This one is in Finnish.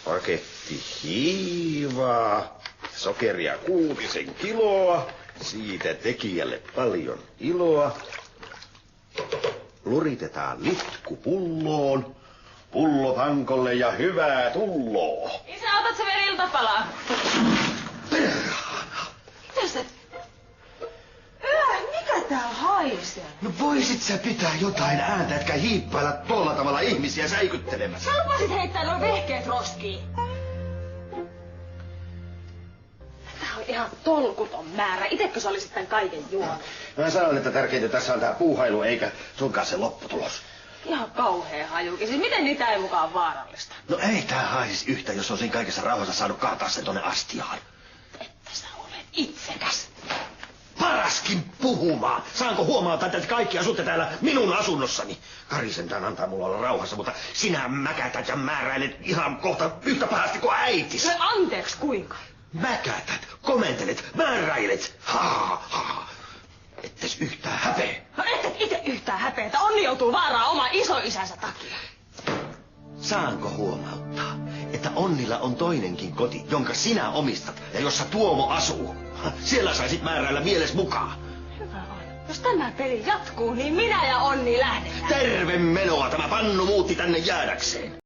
paketti hiivaa, sokeria 6 kiloa, siitä tekijälle paljon iloa. Luritetaan litku pulloon, pullo pankolle ja hyvää tulloa. Isä, otat sä vielä iltapalaa? Perhana! Mitä sä... Mikä tää haisee? No voisit sä pitää jotain ääntä, etkä hiippailla tuolla tavalla ihmisiä säikyttelemässä. Sä lupasit heittää noin vehkeet roskiin. Tää on ihan tolkuton määrä. Itekö sä olisit tän kaiken juonut? Mä sanon, että tärkeintä tässä on tää puuhailu, eikä sunkaan se lopputulos. Ihan kauhea hajukin. Siis miten niitä ei mukaan vaarallista? No ei tää haisis yhtä, jos on siinä kaikessa rauhassa saanut kaataa sen tonne astiaan. Että sä olet itsekäs. Paraskin puhumaan. Saanko huomata, että te kaikki asutte täällä minun asunnossani? Kari sentään antaa mulla olla rauhassa, mutta sinä mäkätät ja määräilet ihan kohta yhtä pahasti kuin äitis. No anteeksi, kuinka? Mäkätät, komentelet, määräilet. Ha. Ettes yhtään häpeä. No et itse yhtään häpeätä. Onni joutuu vaaraan oma isoisänsä takia. Saanko huomauttaa, että Onnilla on toinenkin koti, jonka sinä omistat ja jossa Tuomo asuu? Siellä saisit määräillä mieles mukaan. Hyvä on. Jos tämä peli jatkuu, niin minä ja Onni lähdetään. Terve menoa, tämä pannu muutti tänne jäädäkseen.